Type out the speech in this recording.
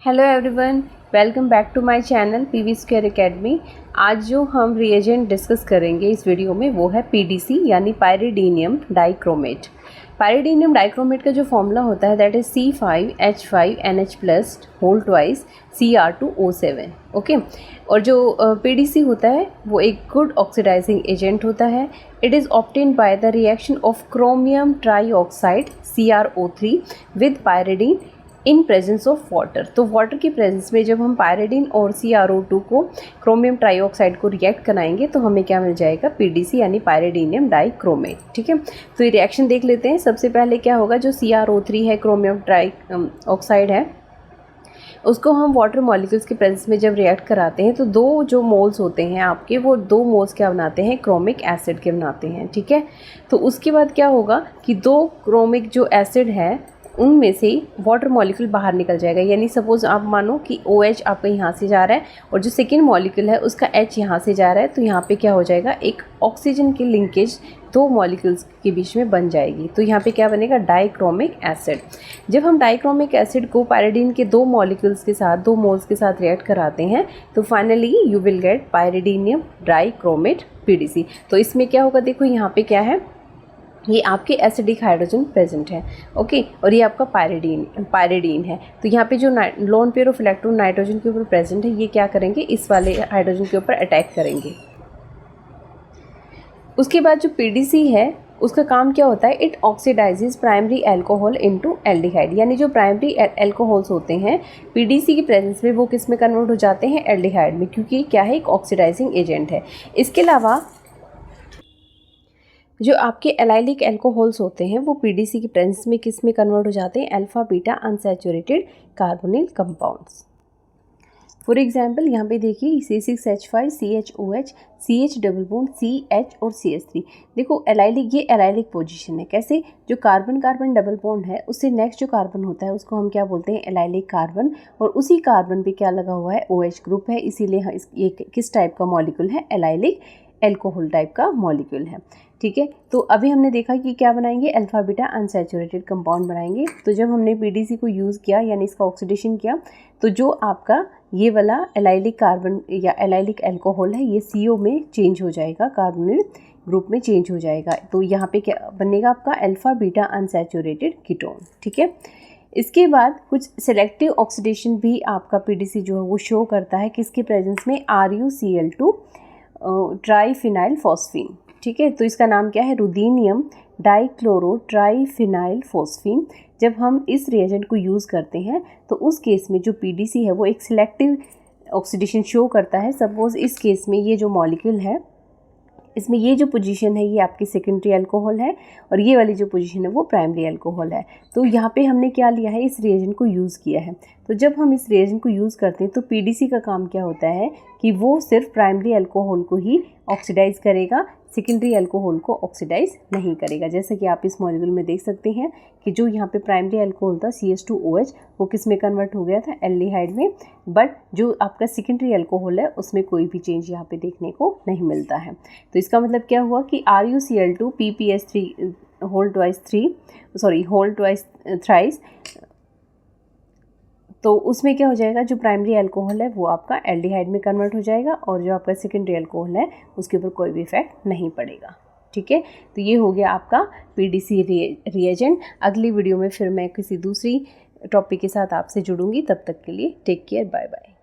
Hello everyone, welcome back to my channel PV square academy. आज जो हम reagent discuss करेंगे इस वीडियो में वो है पीडीसी यानी पायरिडीनियम डाइक्रोमेट। पायरिडीनियम डाइक्रोमेट का जो फॉर्मूला होता है that is C5H5NH+ whole twice Cr2O7। Okay, और जो पीडीसी होता है वो एक गुड ऑक्सीडाइजिंग एजेंट होता है। It is obtained by the reaction of chromium trioxide CrO3 with pyridine in presence of water. तो वाटर की प्रेजेंस में जब हम पायरिडीन और CrO2 को क्रोमियम ट्राईऑक्साइड को रिएक्ट कराएंगे तो हमें क्या मिल जाएगा, पीडीसी यानी पायरिडीनियम डाइक्रोमेट। ठीक है, तो ये रिएक्शन देख लेते हैं। सबसे पहले क्या होगा, जो CrO3 है, क्रोमियम ट्राईऑक्साइड है, उसको हम वाटर मॉलिक्यूल्स के प्रेजेंस में जब रिएक्ट कराते हैं तो दो जो मोल्स होते हैं आपके, वो दो मोल्स क्या बनाते हैं, क्रोमिक एसिड के बनाते हैं। ठीक है, तो उसके बाद क्या होगा कि दो क्रोमिक जो एसिड है उनमें से वाटर मॉलिक्यूल बाहर निकल जाएगा। यानी सपोज़ आप मानो कि OH आपका यहाँ से जा रहा है और जो सेकेंड मॉलिक्यूल है उसका H यहाँ से जा रहा है, तो यहाँ पे क्या हो जाएगा, एक ऑक्सीजन की लिंकेज दो मॉलिक्यूल्स के बीच में बन जाएगी। तो यहाँ पे क्या बनेगा, डाइक्रोमिक एसिड। जब हम डाइक्रोमिक एसिड को पायरिडीन के दो मॉलिक्यूल्स के साथ, दो मोल्स के साथ रिएक्ट कराते हैं तो finally you will get pyridinium dichromate PDC. तो इसमें क्या होगा, देखो यहाँ पे क्या है, ये आपके एसिडिक हाइड्रोजन प्रेजेंट है। ओके, और ये आपका पायरिडीन है। तो यहाँ पे जो lone pair of electron nitrogen के ऊपर प्रेजेंट है, ये क्या करेंगे, इस वाले हाइड्रोजन के ऊपर अटैक करेंगे। उसके बाद जो पीडीसी है उसका काम क्या होता है, it oxidises primary alcohol into aldehyde. यानी जो प्राइमरी एल्कोहल्स होते हैं पीडीसी की प्रेजेंस में वो किस में कन्वर्ट हो जाते हैं, एल्डिहाइड में, क्योंकि क्या है, एक ऑक्सीडाइजिंग एजेंट है। इसके अलावा जो आपके एलाइलिक अल्कोहल्स होते हैं वो पीडीसी की प्रेजेंस में किस में कन्वर्ट हो जाते हैं, alpha beta unsaturated carbonyl compounds. For example यहाँ पे देखिए C6H5 CHOH CH double bond CH और CH3। देखो एलाइलिक, ये एलाइलिक पोजीशन है। कैसे, जो कार्बन कार्बन डबल बॉन्ड है उससे नेक्स्ट जो कार्बन होता है उसको हम क्या बोलते हैं, एलाइलिक कार्बन, और उसी कार्बन पे क्या लगा हुआ है, OH ग्रुप है, इसीलिए ये किस टाइप का मॉलिक्यूल है, एलाइलिक एल्कोहल टाइप का मॉलिक्यूल है। ठीक है, तो अभी हमने देखा कि क्या बनाएंगे, अल्फा बीटा अनसैचुरेटेड कंपाउंड बनाएंगे। तो जब हमने पीडीसी को यूज़ किया यानी इसका ऑक्सीडेशन किया तो जो आपका ये वाला एलाइलिक कार्बन या एलाइलिक अल्कोहल है ये CO में चेंज हो जाएगा, कार्बोनिल ग्रुप में चेंज हो जाएगा। तो यहाँ पे क्या बनेगा आपका, अल्फा बीटा अनसैचुरेटेड कीटोन। ठीक है, इसके बाद कुछ सेलेक्टिव ऑक्सीडेशन भी आपका पीडीसी जो है वो शो करता है, किसके प्रेजेंस में, RuCl2 ट्राईफिनाइल फॉस्फीन। ठीक है, तो इसका नाम क्या है, रुदीनियम डाइक्लोरो ट्राईफिनाइल फॉस्फीन। जब हम इस रिएजेंट को यूज़ करते हैं तो उस केस में जो पीडीसी है वो एक सिलेक्टिव ऑक्सीडेशन शो करता है। सपोज इस केस में ये जो मॉलिक्यूल है इसमें ये जो पोजीशन है ये आपकी सेकेंडरी अल्कोहल है और ये वाली जो पोजीशन है वो प्राइमरी अल्कोहल है। तो यहाँ पे हमने क्या लिया है, इस रिएजेंट को यूज़ किया है। तो जब हम इस रिएजेंट को यूज़ करते हैं तो पीडीसी का काम क्या होता है कि वो सिर्फ प्राइमरी अल्कोहल को ही ऑक्सीडाइज करेगा, सेकेंडरी अल्कोहल को ऑक्सीडाइज नहीं करेगा। जैसे कि आप इस मॉलिक्यूल में देख सकते हैं कि जो यहाँ पे प्राइमरी अल्कोहल था CH2OH वो किस में कन्वर्ट हो गया था, एल्डिहाइड में। बट जो आपका सेकेंडरी अल्कोहल है उसमें कोई भी चेंज यहाँ पे देखने को नहीं मिलता है। तो इसका मतलब क्या हुआ कि RuCl2 PPS3 whole twice thrice, तो उसमें क्या हो जाएगा, जो प्राइमरी अल्कोहल है वो आपका एल्डिहाइड में कन्वर्ट हो जाएगा और जो आपका सेकेंडरी अल्कोहल है उसके ऊपर कोई भी इफेक्ट नहीं पड़ेगा। ठीक है, तो ये हो गया आपका पीडीसी रिएजेंट। अगली वीडियो में फिर मैं किसी दूसरी टॉपिक के साथ आपसे जुड़ूंगी। तब तक के लिए टेक केयर, बाय बाय।